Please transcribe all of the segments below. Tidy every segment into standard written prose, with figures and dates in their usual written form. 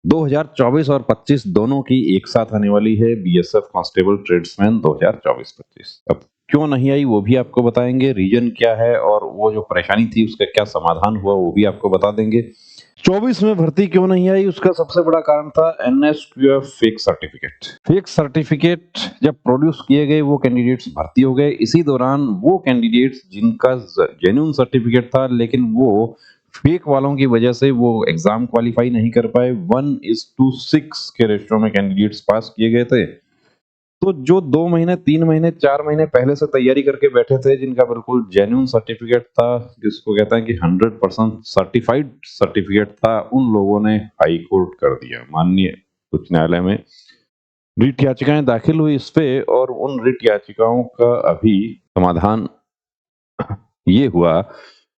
2024 और 25 दोनों की एक साथ आने वाली है बीएसएफ कांस्टेबल ट्रेड्समैन 2024-25। अब क्यों नहीं आई वो भी आपको बताएंगे, रीजन क्या है और वो जो परेशानी थी उसका क्या समाधान हुआ वो भी आपको बता देंगे। 24 में भर्ती क्यों नहीं आई उसका सबसे बड़ा कारण था NSQF fake certificate. Fake certificate जब प्रोड्यूस किए गए वो कैंडिडेट्स भर्ती हो गए। इसी दौरान वो कैंडिडेट्स जिनका जेन्युइन सर्टिफिकेट था लेकिन वो फेक वालों की वजह से वो एग्जाम क्वालिफाई नहीं कर पाए। 1:6 के रेशियो में कैंडिडेट्स पास किए गए थे। तो जो 2 महीने 3 महीने 4 महीने पहले से तैयारी करके बैठे थे जिनका बिल्कुल जेन्युइन सर्टिफिकेट था, जिसको कहते हैं कि 100% सर्टिफाइड सर्टिफिकेट था, उन लोगों ने हाई कोर्ट कर दिया। माननीय उच्च न्यायालय में रिट याचिकाएं दाखिल हुई इस पे और उन रिट याचिकाओं का अभी समाधान ये हुआ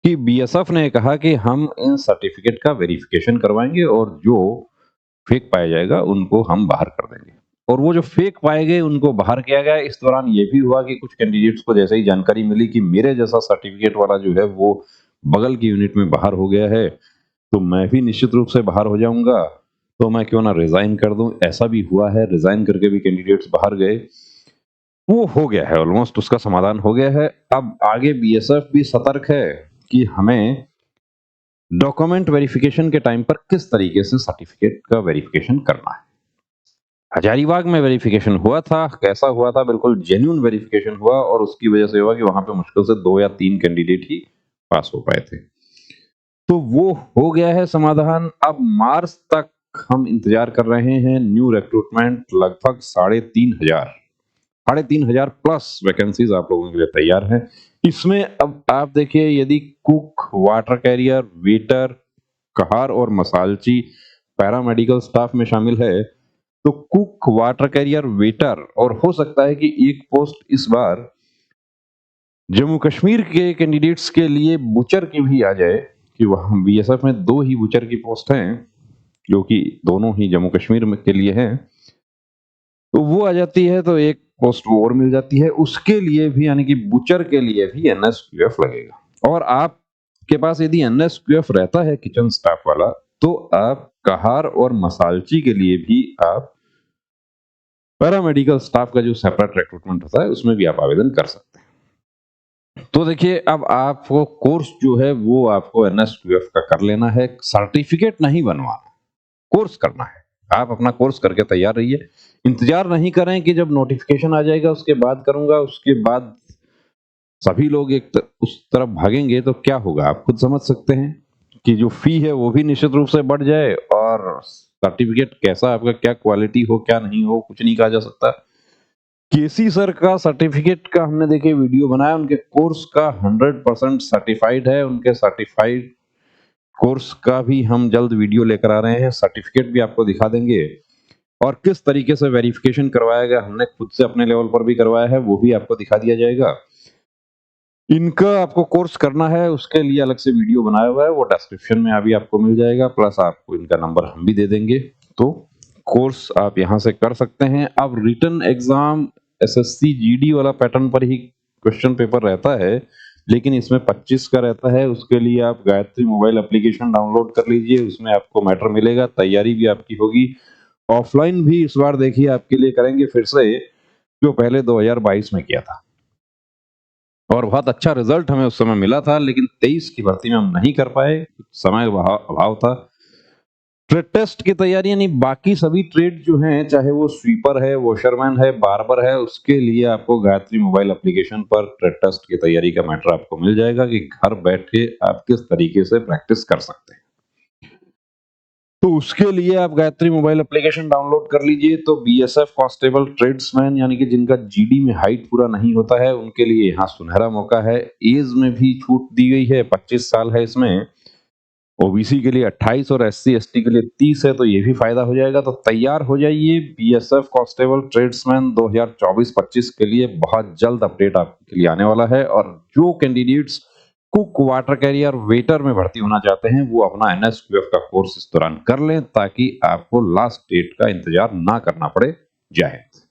कि बीएसएफ ने कहा कि हम इन सर्टिफिकेट का वेरिफिकेशन करवाएंगे और जो फेक पाया जाएगा उनको हम बाहर कर देंगे। और वो जो फेक पाए गए उनको बाहर किया गया। इस दौरान ये भी हुआ कि कुछ कैंडिडेट्स को जैसे ही जानकारी मिली कि मेरे जैसा सर्टिफिकेट वाला जो है वो बगल की यूनिट में बाहर हो गया है तो मैं भी निश्चित रूप से बाहर हो जाऊंगा, तो मैं क्यों ना रिजाइन कर दूं। ऐसा भी हुआ है, रिजाइन करके भी कैंडिडेट्स बाहर गए। वो हो गया है, ऑलमोस्ट उसका समाधान हो गया है। अब आगे बीएसएफ भी सतर्क है कि हमें डॉक्यूमेंट वेरिफिकेशन के टाइम पर किस तरीके से सर्टिफिकेट का वेरिफिकेशन करना है। हजारीबाग में वेरिफिकेशन हुआ था, कैसा हुआ था? बिल्कुल जेन्युइन वेरिफिकेशन हुआ और उसकी वजह से हुआ कि वहां पे मुश्किल से 2 या 3 कैंडिडेट ही पास हो पाए थे। तो वो हो गया है समाधान। अब मार्च तक हम इंतजार कर रहे हैं न्यू रिक्रूटमेंट। लगभग 3,500 प्लस वैकेंसीज आप लोगों के लिए तैयार हैं। इसमें अब आप देखिए, यदि कुक, वाटर कैरियर, वेटर, कहार और मसालची पैरामेडिकल स्टाफ में शामिल है तो कुक, वाटर कैरियर, वेटर और हो सकता है कि एक पोस्ट इस बार जम्मू कश्मीर के कैंडिडेट्स के लिए बुचर की भी आ जाए कि वहां बीएसएफ में 2 ही बुचर की पोस्ट हैं जो कि दोनों ही जम्मू कश्मीर में के लिए हैं। तो वो आ जाती है तो एक पोस्ट वो और मिल जाती है। उसके लिए भी यानी कि बुचर के लिए भी एनएसक्यूएफ लगेगा। और आपके पास यदि एनएसक्यूएफ रहता है किचन स्टाफ वाला तो आप कहार और मसालची के लिए भी आप पैरामेडिकल स्टाफ का जो सेपरेट रिक्रूटमेंट होता है उसमें भी आप आवेदन कर सकते हैं। तो देखिए, अब आपको कोर्स जो है वो आपको एनएसक्यूएफ का कर लेना है, सर्टिफिकेट नहीं बनवाना, कोर्स करना है। आप अपना कोर्स करके तैयार रहिए। इंतजार नहीं करें कि जब नोटिफिकेशन आ जाएगा उसके बाद करूंगा, उसके बाद सभी लोग उस तरफ भागेंगे तो क्या होगा आप खुद समझ सकते हैं कि जो फी है वो भी निश्चित रूप से बढ़ जाए और सर्टिफिकेट कैसा आपका क्या क्वालिटी हो क्या नहीं हो कुछ नहीं कहा जा सकता। केसी सर का सर्टिफिकेट का हमने देखिए वीडियो बनाया, उनके कोर्स का 100% सर्टिफाइड है। उनके सर्टिफाइड कोर्स का भी हम जल्द वीडियो लेकर आ रहे हैं, सर्टिफिकेट भी आपको दिखा देंगे और किस तरीके से वेरिफिकेशन करवाया गया, हमने खुद से अपने लेवल पर भी करवाया है, वो भी आपको दिखा दिया जाएगा। इनका आपको कोर्स करना है उसके लिए अलग से वीडियो बनाया हुआ है, वो डिस्क्रिप्शन में अभी आपको मिल जाएगा, प्लस आपको इनका नंबर हम भी दे देंगे। तो कोर्स आप यहां से कर सकते हैं। अब रिटन एग्जाम एसएससी जीडी वाला पैटर्न पर ही क्वेश्चन पेपर रहता है, लेकिन इसमें 25 का रहता है। उसके लिए आप गायत्री मोबाइल एप्लीकेशन डाउनलोड कर लीजिए, उसमें आपको मैटर मिलेगा, तैयारी भी आपकी होगी। ऑफलाइन भी इस बार देखिए आपके लिए करेंगे फिर से, जो पहले 2022 में किया था और बहुत अच्छा रिजल्ट हमें उस समय मिला था, लेकिन 23 की भर्ती में हम नहीं कर पाए, समय अभाव था। ट्रेड टेस्ट की तैयारी यानी बाकी सभी ट्रेड जो हैं, चाहे वो स्वीपर है, वॉशरमैन है, बार्बर है, उसके लिए आपको गायत्री मोबाइल एप्लीकेशन पर ट्रेड टेस्ट की तैयारी का मैटर आपको मिल जाएगा कि घर बैठे आप किस तरीके से प्रैक्टिस कर सकते हैं। तो उसके लिए आप गायत्री मोबाइल एप्लीकेशन डाउनलोड कर लीजिए। तो बीएसएफ कांस्टेबल ट्रेड्समैन यानी कि जिनका जीडी में हाइट पूरा नहीं होता है उनके लिए यहाँ सुनहरा मौका है। एज में भी छूट दी गई है, 25 साल है इसमें। ओबीसी के लिए 28 और एससी एसटी के लिए 30 है, तो ये भी फायदा हो जाएगा। तो तैयार हो जाइए, बीएसएफ कांस्टेबल ट्रेड्समैन 2024-25 के लिए बहुत जल्द अपडेट आपके लिए आने वाला है। और जो candidates cook, water career, waiter में भर्ती होना चाहते हैं वो अपना एनएसक्यूएफ का कोर्स इस दौरान कर लें ताकि आपको लास्ट डेट का इंतजार ना करना पड़े। जय हिंद।